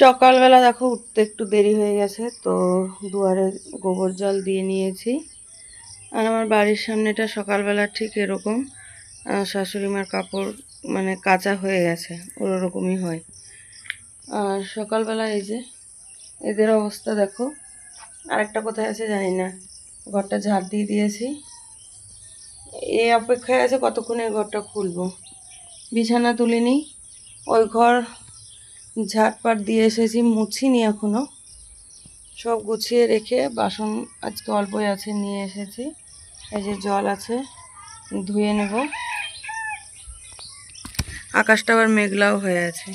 সকালবেলা দেখো উঠতে একটু দেরি হয়ে গেছে, তো দুয়ারে গোবর জল দিয়ে নিয়েছি। আর আমার বাড়ির সামনেটা সকালবেলা ঠিক এরকম শাশুড়ি মার কাপড় মানে কাঁচা হয়ে গেছে, ওরকমই হয়। আর সকালবেলা এই যে এদের অবস্থা দেখো, আরেকটা কোথায় আছে জানি না। ঘরটা ঝাড় দিয়ে দিয়েছি, এই অপেক্ষায় আছে কতক্ষণে ঘরটা খুলবো। বিছানা তুলিনি, ওই ঘর ঝাড়পাট দিয়ে এসেছি, মুছিনি এখনো। সব গুছিয়ে রেখে বাসন আজকে অল্পই আছে নিয়ে এসেছি। এই যে জল আছে, ধুয়ে নেব। আকাশটা আবার মেঘলাও হয়ে আছে,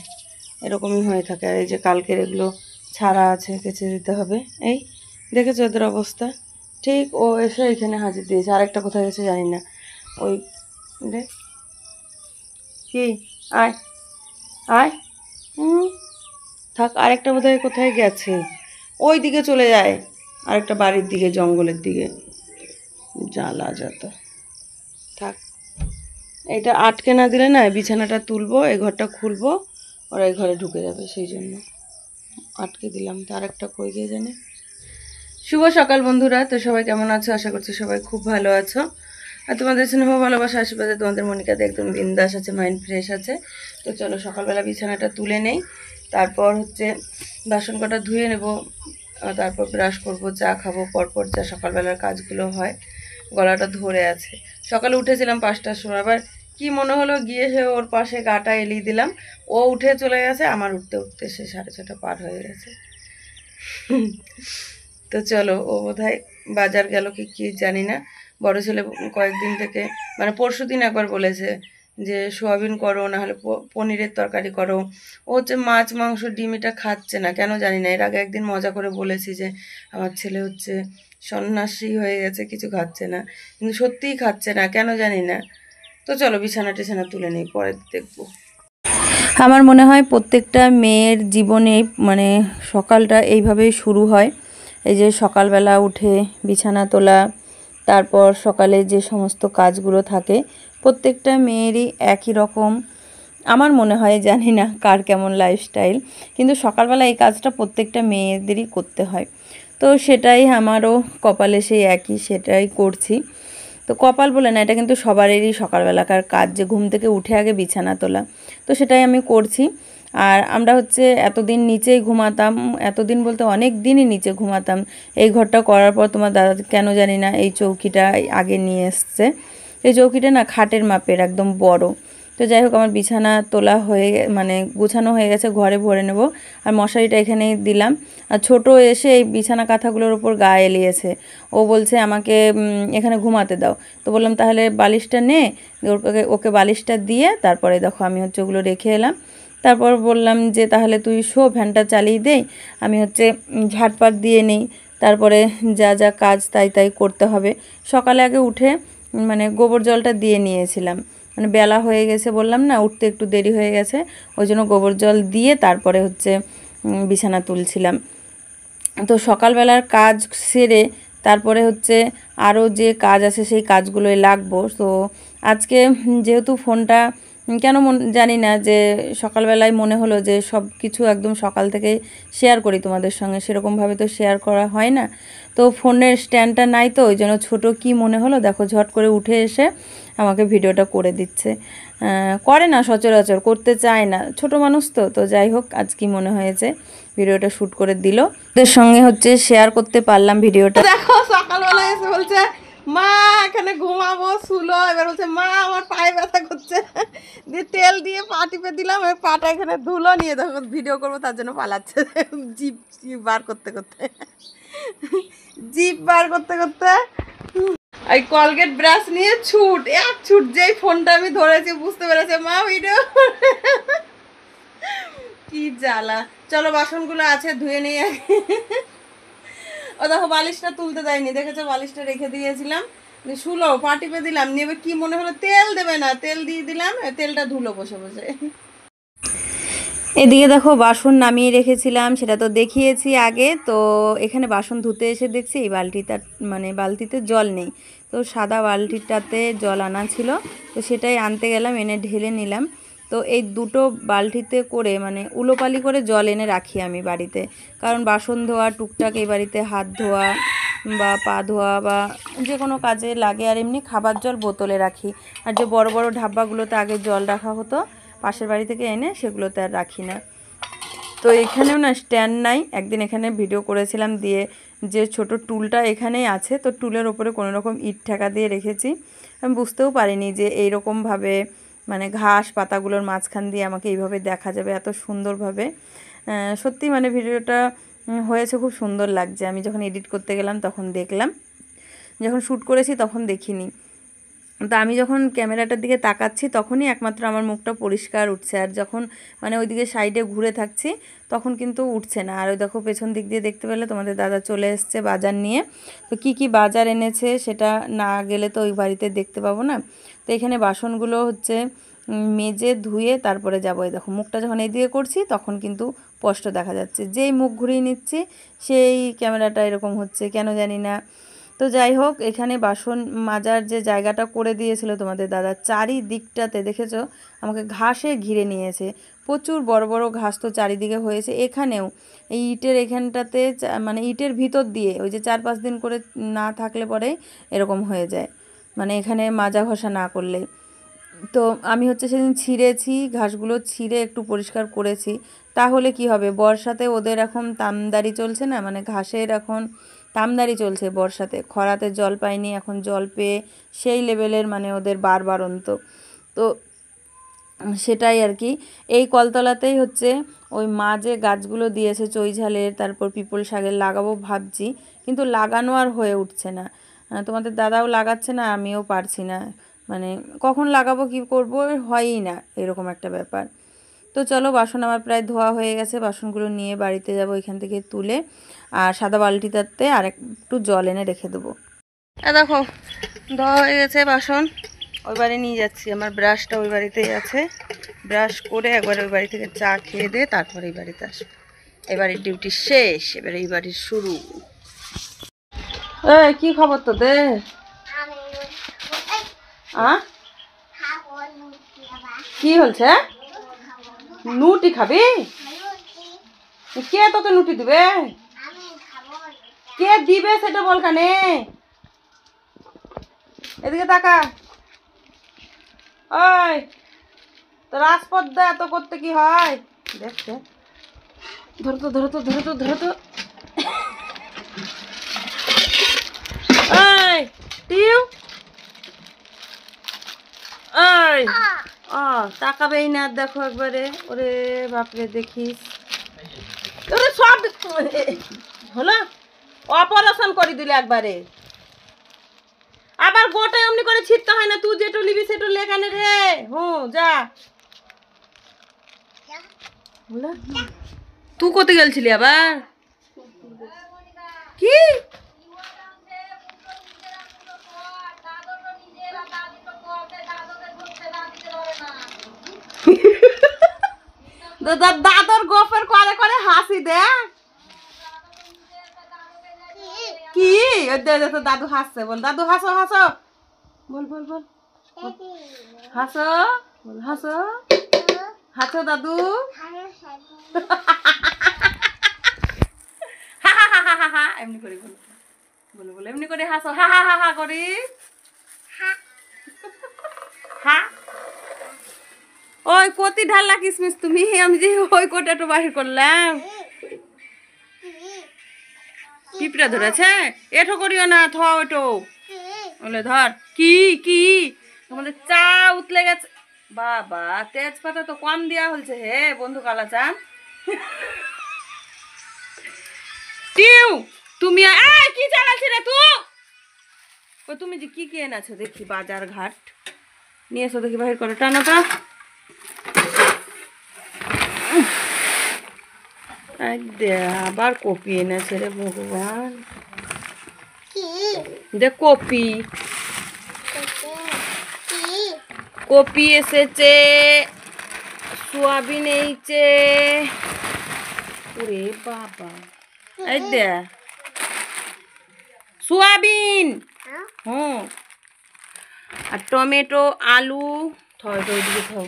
এরকমই হয়ে থাকে। আর এই যে কালকের এগুলো ছাড়া আছে, কেচে দিতে হবে। এই দেখেছো ওদের অবস্থা, ঠিক ও এসে এখানে হাজির দিয়েছে। আরেকটা কোথায় গেছে জানি না। ওই দেখ কি, আয় আয়, থাক। আরেকটা বোধহয় কোথায় গেছে, ওই দিকে চলে যায়, আরেকটা বাড়ির দিকে, জঙ্গলের দিকে। জ্বালা যত, থাক। এটা আটকে না দিলে না, বিছানাটা তুলবো, এই ঘরটা খুলবো, ওরা এই ঘরে ঢুকে যাবে, সেই জন্য আটকে দিলাম। তো আরেকটা কই গিয়ে জানে। শুভ সকাল বন্ধুরা, তো সবাই কেমন আছো? আশা করছি সবাই খুব ভালো আছো। আর তোমাদের স্নেহ ভালোবাসা আশীর্বাদে তোমাদের মনিকাতে একদম বিন্দাস আছে, মাইন্ড ফ্রেশ আছে। তো চলো সকালবেলা বিছানাটা তুলে নেই, তারপর হচ্ছে বাসন কটা ধুয়ে নেব, তারপর ব্রাশ করব, চা খাবো, পরপর যা সকালবেলার কাজগুলো হয়। গলাটা ধরে আছে, সকালে উঠেছিলাম 5টার সময়, আবার কি মনে হলো গিয়ে সে ওর পাশে গাটা এলিয়ে দিলাম, ও উঠে চলে গেছে, আমার উঠতে উঠতে সে 6:30 পার হয়ে গেছে। তো চলো, ও বোধহয় বাজার গেল কি কি জানি না। বড় ছেলে কয়েকদিন থেকে মানে পরশুদিন একবার বলেছে যে সোয়াবিন করো, না হলে পনিরের তরকারি করো। ও হচ্ছে মাছ মাংস ডিম এটা খাচ্ছে না, কেন জানি না। এর আগে একদিন মজা করে বলেছি যে আমার ছেলে হচ্ছে সন্ন্যাসী হয়ে গেছে, কিছু খাচ্ছে না, কিন্তু সত্যিই খাচ্ছে না, কেন জানি না। তো চলো বিছানা টিছানা তুলে নিই, পরে দেখবো। আমার মনে হয় প্রত্যেকটা মেয়ের জীবনে মানে সকালটা এইভাবেই শুরু হয়। এই যে সকালবেলা উঠে বিছানা তোলা, তারপর সকালে যে সমস্ত কাজগুলো থাকে, প্রত্যেকটা মেয়েরই একই রকম। আমার মনে হয়, জানি না কার কেমন লাইফস্টাইল, কিন্তু সকালবেলা এই কাজটা প্রত্যেকটা মেয়েদেরই করতে হয়। তো সেটাই আমারও কপালে সেই একই, সেটাই করছি। তো কপাল বলে না, এটা কিন্তু সবারই সকালবেলাকার কাজ, যে ঘুম থেকে উঠে আগে বিছানা তোলা। তো সেটাই আমি করছি। আর আমরা হচ্ছে এতদিন নিচেই ঘুমাতাম, এতদিন বলতে অনেক দিনই নিচে ঘুমাতাম। এই ঘরটা করার পর তোমার দাদা কেন জানি না এই চৌকিটা আগে নিয়ে এসছে। এই চৌকিটা না খাটের মাপের, একদম বড়। তো যাই হোক, আমার বিছানা তোলা হয়ে মানে গুছানো হয়ে গেছে, ঘরে ভরে নেব। আর মশারিটা এখানেই দিলাম। আর ছোটো এসে এই বিছানা কাঁথাগুলোর ওপর গায়ে এলিয়েছে, ও বলছে আমাকে এখানে ঘুমাতে দাও। তো বললাম তাহলে বালিশটা নে, ওকে ওকে বালিশটা দিয়ে তারপরে দেখো আমি হচ্ছে ওগুলো রেখে এলাম। তারপর বললাম যে তাহলে তুই শো, ফ্যানটা চালিয়ে দেই, আমি হচ্ছে ঝাটপাট দিয়ে নেই, তারপরে যা যা কাজ তাই তাই করতে হবে। সকালে আগে উঠে মানে গোবর জলটা দিয়ে নিয়েছিলাম, মানে বেলা হয়ে গেছে বললাম না, উঠতে একটু দেরি হয়ে গেছে, ওই জন্য গোবর জল দিয়ে তারপরে হচ্ছে বিছানা তুলছিলাম। তো সকালবেলার কাজ সেরে তারপরে হচ্ছে আরও যে কাজ আছে সেই কাজগুলোয় লাগবো। তো আজকে যেহেতু ফোনটা কেন জানি না, যে সকালবেলায় মনে হলো যে সব কিছু একদম সকাল থেকে শেয়ার করি তোমাদের সঙ্গে, সেরকমভাবে তো শেয়ার করা হয় না। তো ফোনের স্ট্যান্ডটা নাই, তো ওই জন্য ছোটো কি মনে হলো দেখো, ঝট করে উঠে এসে আমাকে ভিডিওটা করে দিচ্ছে। করে না সচরাচর, করতে চায় না, ছোট মানুষ তো। তো যাই হোক, আজ কি মনে হয়েছে ভিডিওটা শ্যুট করে দিল, ওদের সঙ্গে হচ্ছে শেয়ার করতে পারলাম ভিডিওটা। দেখো সকালবেলা এসে বলছে মা এখানে ঘুমাবো, শুলো। এবার বলছে মা আমার পায়ে ব্যথা করছে, দিয়ে তেল দিয়ে পা টিপে দিলাম, ওই পাটা এখানে ধুলো, নিয়ে দেখো ভিডিও করবো তার জন্য পালাচ্ছে, জিপ জিপ বার করতে করতে, জিপ বার করতে করতে। এই কলগেট ব্রাশ নিয়ে ছুট, এক ছুট, যেই ফোনটা আমি ধরেছি বুঝতে পেরেছে মা ভিডিও। কি জ্বালা। চলো বাসনগুলো আছে ধুয়ে নিয়ে, ও দেখো বালিশটা তুলতে দেয়নি, দেখেছো বালিশটা রেখে দিয়েছিলাম, শুলো, পা টিপে দিলাম, নিয়ে কি মনে হলো তেল দেবে না, তেল দিয়ে দিলাম, তেলটা ধুলো বসে বসে। এদিকে দেখো বাসন নামিয়ে রেখেছিলাম, সেটা তো দেখিয়েছি আগে। তো এখানে বাসন ধুতে এসে দেখছি এই বালতিটা মানে বালতিতে জল নেই, তো সাদা বালতিটাতে জল আনা ছিল, তো সেটাই আনতে গেলাম, এনে ঢেলে নিলাম। তো এই দুটো বালতিতে করে মানে উলোপালি করে জল এনে রাখি আমি বাড়িতে, কারণ বাসন ধোয়া, টুকটাক এই বাড়িতে হাত ধোয়া বা পা ধোয়া বা যে কোনো কাজে লাগে। আর এমনি খাবার জল বোতলে রাখি। আর যে বড় বড় ঢাব্বাগুলোতে আগে জল রাখা হতো পাশের বাড়ি থেকে এনে, সেগুলোতে আর রাখি না। তো এখানেও না স্ট্যান্ড নাই। একদিন এখানে ভিডিও করেছিলাম, দিয়ে যে ছোট টুলটা এখানেই আছে, তো টুলের ওপরে কোনো রকম ইট ঠেকা দিয়ে রেখেছি। আমি বুঝতেও পারিনি যে এইরকমভাবে মানে ঘাস পাতাগুলোর মাঝখান দিয়ে আমাকে এইভাবে দেখা যাবে এত সুন্দরভাবে। সত্যি মানে ভিডিওটা হয়েছে, খুব সুন্দর লাগছে। আমি যখন এডিট করতে গেলাম তখন দেখলাম, যখন শ্যুট করেছি তখন দেখিনি। তো আমি যখন ক্যামেরাটার দিকে তাকাচ্ছি তখনই একমাত্র আমার মুখটা পরিষ্কার উঠছে, আর যখন মানে ওইদিকে সাইডে ঘুরে থাকছি তখন কিন্তু উঠছে না। আর ওই দেখো পেছন দিক দিয়ে দেখতে পেলে তোমাদের দাদা চলে এসছে বাজার নিয়ে। তো কি কি বাজার এনেছে সেটা না গেলে তো ওই বাড়িতে দেখতে পাবো না। তো এখানে বাসনগুলো হচ্ছে মেজে ধুয়ে তারপরে যাবো। এই দেখো মুখটা যখন এদিকে করছি তখন কিন্তু স্পষ্ট দেখা যাচ্ছে, যেই মুখ ঘুরিয়ে নিচ্ছি সেই ক্যামেরাটা এরকম হচ্ছে, কেন জানি না। তো যাই হোক, এখানে বাসন মাজার যে জায়গাটা করে দিয়েছিল তোমাদের দাদা, চারিদিকটাতে দেখেছো আমাকে ঘাসে ঘিরে নিয়েছে। প্রচুর বড় বড় ঘাস তো চারিদিকে হয়েছে। এখানেও এই ইটের এখানটাতে মানে ইটের ভিতর দিয়ে ওই যে 4-5 দিন করে না থাকলে পরে এরকম হয়ে যায়, মানে এখানে মাজা ঘষা না করলে। তো আমি হচ্ছে সেদিন ছিঁড়েছি, ঘাসগুলো ছিঁড়ে একটু পরিষ্কার করেছি। তাহলে কি হবে, বর্ষাতে ওদের এখন তামদারি চলছে না, মানে ঘাসের এখন তামদারি চলছে বর্ষাতে। খরাতে জল পায়নি, এখন জল পেয়ে সেই লেভেলের মানে ওদের বাড়ন্ত। তো সেটাই আর কি। এই কলতলাতেই হচ্ছে ওই মা যে গাছগুলো দিয়েছে চৈঝালের, তারপর পিপল শাকের লাগাবো ভাবছি, কিন্তু লাগানো আর হয়ে উঠছে না। তোমাদের দাদাও লাগাচ্ছে না, আমিও পারছি না, মানে কখন লাগাবো কি করব হয়ই না, এরকম একটা ব্যাপার। তো চলো, বাসন আমার প্রায় ধোয়া হয়ে গেছে, বাসনগুলো নিয়ে বাড়িতে যাব এখান থেকে তুলে, আর সাদা বালতিটাতে আর একটু জল এনে রেখে দেবো। দেখো ধোয়া হয়ে গেছে বাসন, ওই বাড়ি নিয়ে যাচ্ছি। আমার ব্রাশটা ওই বাড়িতেই আছে, ব্রাশ করে একবার ওই বাড়ি থেকে চা খেয়ে দিয়ে তারপর এই বাড়িতে আসবো। এই বাড়ির ডিউটি শেষ, এবার এই বাড়ির শুরু। কি খবর তোদের? কি হচ্ছে? নুটি খাবি? কে তোকে নুটি দিবে? কে দিবে সেটা বল কানে। এদিকে তাকা। ওই তো রাজপথটা এত করতে কি হয়? দেখছে, ধরো তো ধরো তো ধরো তো ধরো তো। ওই টিউ, ওই তাকাবেই না, দেখো একবারে। ওরে বাপরে, দেখিস ওরে সব হলো, অপারেশন করে দিলে একবারে। আবার গোটা এমনি করে ছিটতে হয় না, তুই যেটু নিবি সেটু লেখানে রে। যা। তুই কোথায় গেলছিলি আবার? কি দাদর গোফের করে করে হাসি দে। কি তো দাদু হাসছে, বল দাদু হাসো হাসো, বল বল বল হাসো, বল হাসো হাসো দাদু। এমনি করি বলো, বলো বলো এমনি করে হাসো, হা হা হা হা করি। হা ওই কতি ঢাল্লা কিসমিস তুমি, আমি যে ওই কোটাটা বাহির করলাম। পিঁপড়া ধরেছে, এঠো করিও না, থ ওটো বলে ধর। কি কি তোমাদের চা উতলে গেছে বাবা, তেজপাতা তো কম দেওয়া হয়েছে হে বন্ধু কালা চা। টিউ তুমি কি চালাচ্ছি রে তুই? তুমি যে কি কি এনেছো দেখি, বাজার ঘাট নিয়ে এসো দেখি, বাহির করো টানাটা। আবার কপি এনেছে রে ভগবান, দেখ কপি, কপি এসেছে, সোয়াবিন এইছে, ওরে বাবা, এই দে সোয়াবিন, আর টমেটো, আলু, থয় তো ওইদিকে থাও,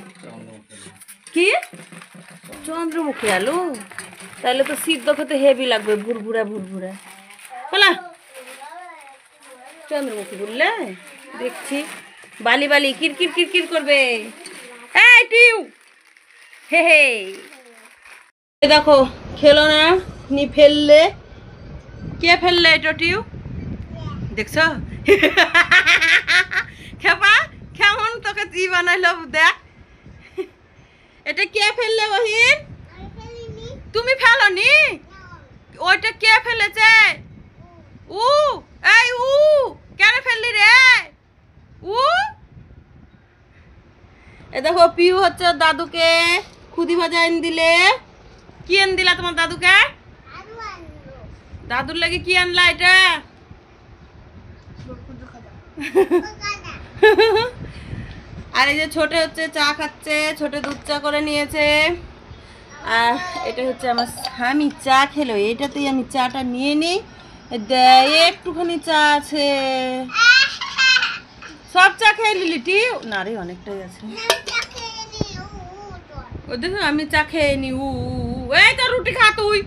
কি চন্দ্রমুখী আলু? তাহলে তো সিদ্ধ খেতে হেভি লাগবে, ভুরভুরা ভুরভুরা। বলা চন্দ্রমুখী বললে দেখছি বালি বালি কিরকির কিরকির করবে। এই টিউ, হে হে, দেখো খেলো না, নি ফেললে। কে ফেললে এটা টিউ? দেখছো খেপা কেমন তোকে জি বানাইলো দেখ। এটা কে ফেললে বহিন? তুমি ফেলোনি? ওইটা কে ফেলেছে? উ, এই উ কেন ফেললি রে? উ, এ দেখো পিউ হচ্ছে দাদুকে খুদি ভাজা এনে দিলে। কি এনে দিলা তোমার দাদুকে? দাদুর লাগে কি আনলা এটা? আর এই যে ছোট হচ্ছে চা খাচ্ছে, ছোট দুধ চা করে নিয়েছে। আর এটা হচ্ছে আমার স্বামী চা খেলো, এটাতেই আমি চাটা নিয়ে নিই। একটুখানি চা আছে, সব চা খেয়ে নিলি টি? না রে অনেকটাই আছে। ও দেখো আমি চা খেয়ে নি। এই তো রুটি খা তুই।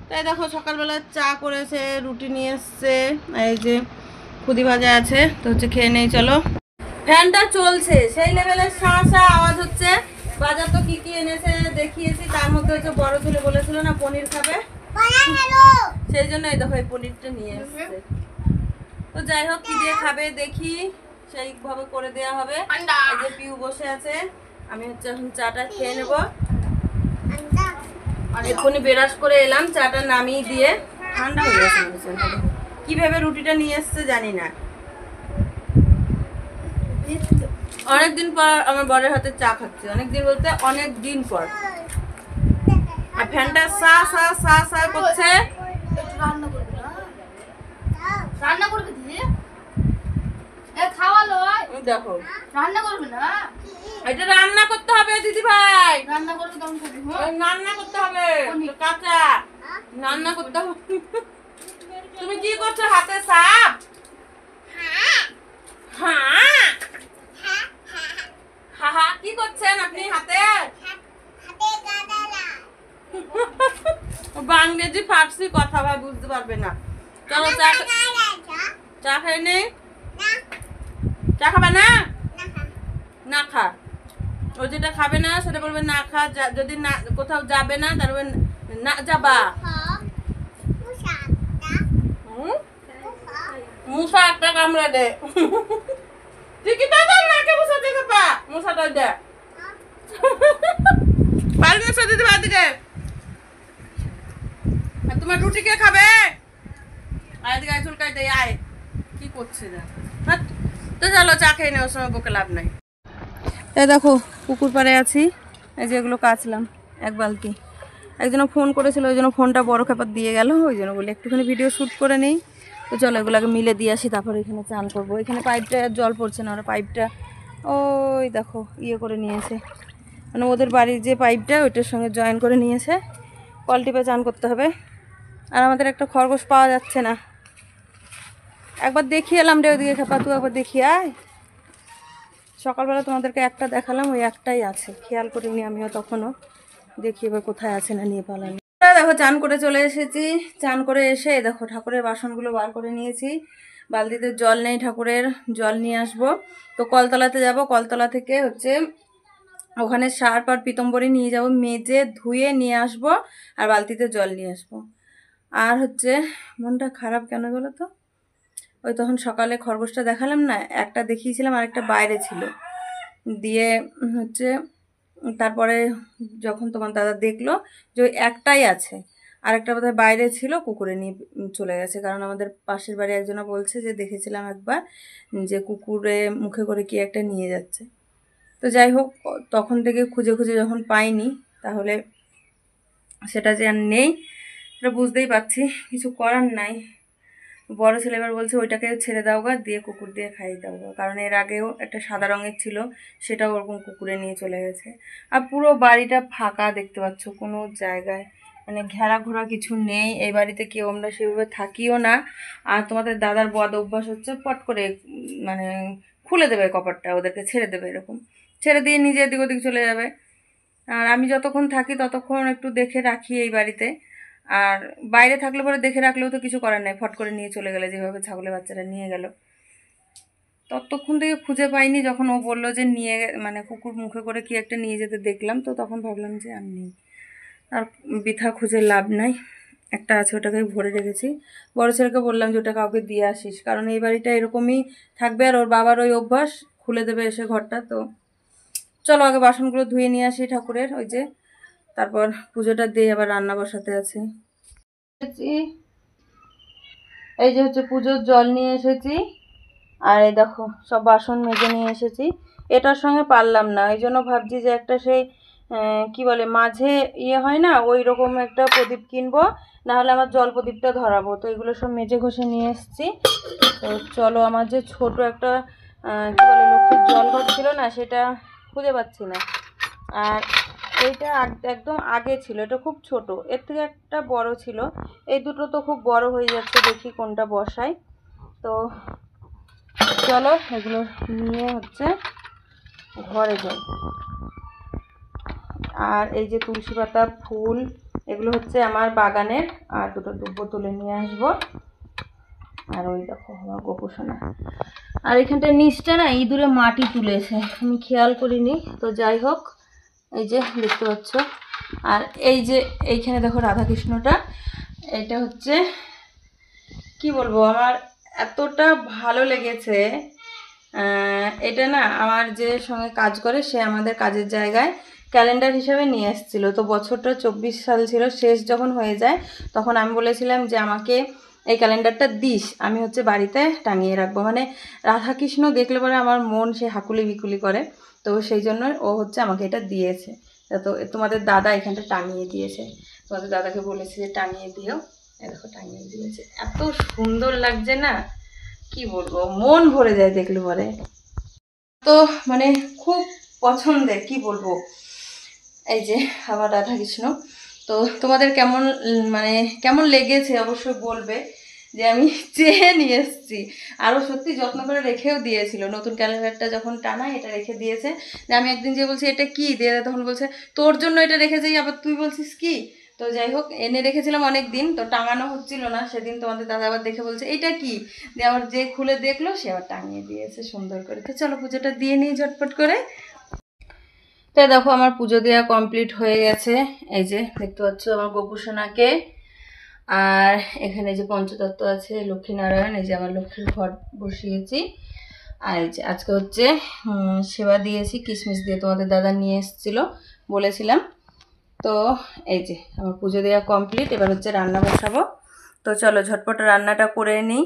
তাই দেখো সকালবেলা চা করেছে, রুটি নিয়ে এসছে, এই যে খুদি ভাজা আছে, তো হচ্ছে খেয়ে নেই চলো। ফ্যানটা চলছে, সেই লেভেলে শাঁ আওয়াজ হচ্ছে। বাজার তো কি কি এনেছে দেখিয়েছি, তার মধ্যে হচ্ছে বড় ছেলে বলেছিল না পনির খাবে, সেই জন্য এই দেখো এই পনিরটা নিয়ে এসছে। তো যাই হোক কি দিয়ে খাবে দেখি, সেইভাবে করে দেওয়া হবে। এই যে পিউ বসে আছে, আমি হচ্ছে এখন চাটা খেয়ে নেবো। এক্ষুনি বেরাস করে এলাম, চাটা নামিয়ে দিয়ে ঠান্ডা হয়ে গেছে। কিভাবে রুটিটা নিয়ে এসছে জানি না। অনেকদিন পর আমার বরের হাতে চা খাচ্ছি, অনেকদিন বলতে অনেক দিন পর। আর ফ্যানটা সা সা সা সা করছে। রান্না করবে দিদি? এ খাওয়া লয়। দেখো রান্না করবে না? এটা রান্না করতে হবে দিদি ভাই, রান্না করবে তখন খাবি। রান্না করতে হবে, কাঁচা রান্না করতে হবে। তুমি কি করছো হাতে সাপ? হ্যাঁ হা হা কি করছেন আপনি হাতে? বাংলাদেশি ফার্সি কথা ভাই বুঝতে পারবে না। চলো চা খাই নেই, চা খাবে না? না খা, ও যেটা খাবে না সেটা বলবে না খা। যদি না কোথাও যাবে না তাহলে না যাবা। মুসা একটা কামড়ে দে। তুই কি দাদা নাকে মুসা দেখে পা মুসাটা দে। পারবি না দিতে পার দিকে। আর তোমার রুটি কে খাবে? আয় দিকে আয়, চুলকাই দে আয়। কি করছে না? তো চলো চা খেয়ে নেওয়ার সময় বকে লাভ নাই। তাই দেখো পুকুর পাড়ে আছি, এই যে এগুলো কাচলাম এক বালতি। একজন ফোন করেছিল, ওই জন্য ফোনটা বড় খেপার দিয়ে গেল, ওই জন্য বলে একটুখানি ভিডিও শ্যুট করে নেই। তো চলো এগুলোকে মিলে দিয়ে আসি, তারপরে এখানে চান করবো। এখানে পাইপটা জল পড়ছে না, ওরা পাইপটা ওই দেখো ইয়ে করে নিয়েছে, মানে ওদের বাড়ির যে পাইপটা ওইটার সঙ্গে জয়েন করে নিয়েছে। কল টিপে চান করতে হবে। আর আমাদের একটা খরগোশ পাওয়া যাচ্ছে না, একবার দেখিয়ে এলাম রে ওইদিকে খেপা, তুই একবার দেখিয়ে আয়। সকালবেলা তোমাদেরকে একটা দেখালাম, ওই একটাই আছে, খেয়াল করিনি আমিও তখনও। দেখি এবার কোথায় আছে না নিয়ে পালাম। দেখো চান করে চলে এসেছি, চান করে এসে দেখো ঠাকুরের বাসনগুলো বার করে নিয়েছি। বালতিতে জল নেই, ঠাকুরের জল নিয়ে আসবো। তো কলতলাতে যাব, কলতলা থেকে হচ্ছে ওখানে সার্ফ আর পিতম্বরী নিয়ে যাব, মেজে ধুয়ে নিয়ে আসবো আর বালতিতে জল নিয়ে আসবো। আর হচ্ছে মনটা খারাপ কেন বলো তো, ওই তখন সকালে খরগোশটা দেখালাম না, একটা দেখিয়েছিলাম আর একটা বাইরে ছিল, দিয়ে হচ্ছে তারপরে যখন তোমার দাদা দেখলো যে ওই একটাই আছে, আর একটা বোধহয় বাইরে ছিল, কুকুরে নিয়ে চলে গেছে। কারণ আমাদের পাশের বাড়ি একজনা বলছে যে দেখেছিলাম একবার যে কুকুরে মুখে করে কি একটা নিয়ে যাচ্ছে। তো যাই হোক তখন থেকে খুঁজে খুঁজে যখন পাইনি, তাহলে সেটা যে আর নেই সেটা বুঝতেই পারছি, কিছু করার নাই। বড় ছেলে এবার বলছে ওইটাকে ছেড়ে দাও গা, দিয়ে কুকুর দিয়ে খাইয়ে দাও গা। কারণ এর আগেও একটা সাদা রঙের ছিল, সেটাও ওরকম কুকুরে নিয়ে চলে গেছে। আর পুরো বাড়িটা ফাঁকা দেখতে পাচ্ছ, কোনো জায়গায় মানে ঘেরা ঘোরা কিছু নেই। এই বাড়িতে কেউ আমরা সেভাবে থাকিও না। আর তোমাদের দাদার বদ অভ্যাস হচ্ছে পট করে মানে খুলে দেবে কপারটা, ওদেরকে ছেড়ে দেবে, এরকম ছেড়ে দিয়ে নিজে এদিক ওদিক চলে যাবে। আর আমি যতক্ষণ থাকি ততক্ষণ একটু দেখে রাখি এই বাড়িতে। আর বাইরে থাকলে পরে দেখে রাখলেও তো কিছু করার নেই, ফট করে নিয়ে চলে গেলে যেভাবে ছাগলের বাচ্চারা নিয়ে গেল। ততক্ষণ থেকে খুঁজে পাইনি, যখন ও বললো যে নিয়ে মানে কুকুর মুখে করে কি একটা নিয়ে যেতে দেখলাম, তো তখন ভাবলাম যে আর নেই, আর বৃথা খুঁজে লাভ নাই। একটা আছে, ওটাকে ভরে রেখেছি। বড় ছেলেকে বললাম যে ওটা কাউকে দিয়ে আসিস, কারণ এই বাড়িটা এরকমই থাকবে আর ওর বাবার ওই অভ্যাস, খুলে দেবে এসে ঘরটা। তো চলো আগে বাসনগুলো ধুয়ে নিয়ে আসি ঠাকুরের, ওই যে তারপর পুজোটা দিয়ে আবার রান্না বসাতে আছে। এই যে হচ্ছে পুজোর জল নিয়ে এসেছি, আর এই দেখো সব বাসন মেজে নিয়ে এসেছি। এটার সঙ্গে পারলাম না, এই জন্য ভাবছি যে একটা সেই কি বলে মাঝে ইয়ে হয় না, ওই রকম একটা প্রদীপ কিনবো, না হলে আমার জল প্রদীপটা ধরাবো। তো এগুলো সব মেজে ঘষে নিয়ে এসেছি। তো চলো, আমার যে ছোট একটা কি বলে লক্ষ্মীর জল ঘর ছিল না, সেটা খুঁজে পাচ্ছি না। আর এইটা একদম আগে ছিল, এটা খুব ছোট, এর থেকে একটা বড় ছিল। এই দুটো তো খুব বড় হয়ে যাচ্ছে, দেখি কোনটা বসাই। তো চলো এগুলো নিয়ে হচ্ছে ঘরে যাই। আর এই যে তুলসী পাতা, ফুল, এগুলো হচ্ছে আমার বাগানের। আর দুটো দুব্বো তুলে নিয়ে আসবো। আর ওই দেখো আমার গোপুসোনা। আর এখানটার নিচটা না ইঁদুরে মাটি তুলেছে, আমি খেয়াল করিনি। তো যাই হোক, এই যে দেখতে পাচ্ছ। আর এই যে এইখানে দেখো রাধাকৃষ্ণটা, এটা হচ্ছে কি বলবো, আমার এতটা ভালো লেগেছে। এটা না আমার যে সঙ্গে কাজ করে, সে আমাদের কাজের জায়গায় ক্যালেন্ডার হিসাবে নিয়ে এসেছিলো। তো বছরটা 24 সাল ছিল, শেষ যখন হয়ে যায় তখন আমি বলেছিলাম যে আমাকে এই ক্যালেন্ডারটা দিস, আমি হচ্ছে বাড়িতে টাঙিয়ে রাখবো। মানে রাধাকৃষ্ণ দেখলে পরে আমার মন সে হাকুলি বিকুলি করে। তো সেই জন্য ও হচ্ছে আমাকে এটা দিয়েছে। তো তোমাদের দাদা এখানটা টাঙিয়ে দিয়েছে, তোমাদের দাদাকে বলেছে যে টাঙিয়ে দিও। দেখো টাঙিয়ে দিয়েছে, এত সুন্দর লাগছে না, কি বলবো, মন ভরে যায় দেখলে পরে। তো মানে খুব পছন্দের, কি বলবো। এই যে আমার রাধাকৃষ্ণ। তো তোমাদের কেমন মানে কেমন লেগেছে অবশ্যই বলবে, যে আমি চেয়ে নিয়ে এসেছি। আরও সত্যি যত্ন করে রেখেও দিয়েছিল, নতুন ক্যালেন্ডারটা যখন টানাই এটা রেখে দিয়েছে। যে আমি একদিন যে বলছি এটা কি দিয়ে, তখন বলছে তোর জন্য এটা রেখে যাই, আবার তুই বলছিস কি। তো যাই হোক, এনে রেখেছিলাম অনেক দিন, তো টাঙানো হচ্ছিল না। সেদিন তোমাদের দাদা আবার দেখে বলছে এটা কি, দিয়ে আবার যে খুলে দেখলো সে আবার টাঙিয়ে দিয়েছে সুন্দর করে। তো চলো পুজোটা দিয়ে নিই ঝটপট করে। তো দেখো আমার পুজো দেওয়া কমপ্লিট হয়ে গেছে। এই যে দেখতে পাচ্ছ আমার গোপুসোনাকে। আর এখানে যে পঞ্চতত্ত্ব আছে, লক্ষ্মীনারায়ণ, এই যে আমার লক্ষ্মীর ঘট বসিয়েছি। আর এই যে আজকে হচ্ছে সেবা দিয়েছি কিশমিশ দিয়ে, তোমাদের দাদা নিয়ে এসেছিল বলেছিলাম। তো এই যে আমার পুজো দেওয়া কমপ্লিট, এবার হচ্ছে রান্না বসাবো। তো চলো ঝটপট রান্নাটা করে নিই।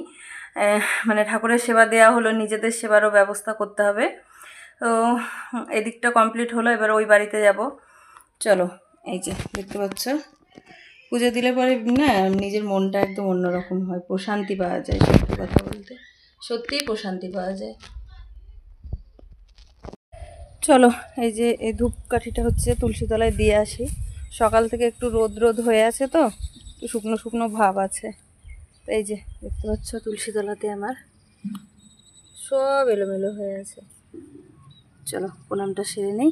মানে ঠাকুরের সেবা দেওয়া হলো, নিজেদের সেবারও ব্যবস্থা করতে হবে। তো এদিকটা কমপ্লিট হলো, এবার ওই বাড়িতে যাব। চলো এই যে দেখতে পাচ্ছ, পুজো দিলে পরে না নিজের মনটা একদম অন্যরকম হয়, প্রশান্তি পাওয়া যায়। সত্যি কথা বলতে সত্যিই প্রশান্তি পাওয়া যায়। চলো এই যে এই ধূপকাঠিটা হচ্ছে তুলসী তলায় দিয়ে আসি। সকাল থেকে একটু রোদ রোদ হয়ে আছে, তো একটু শুকনো শুকনো ভাব আছে। এই যে দেখতে পাচ্ছ তুলসী তলাতে আমার সব এলোমেলো হয়ে আছে। চলো প্রণামটা সেরে নেই।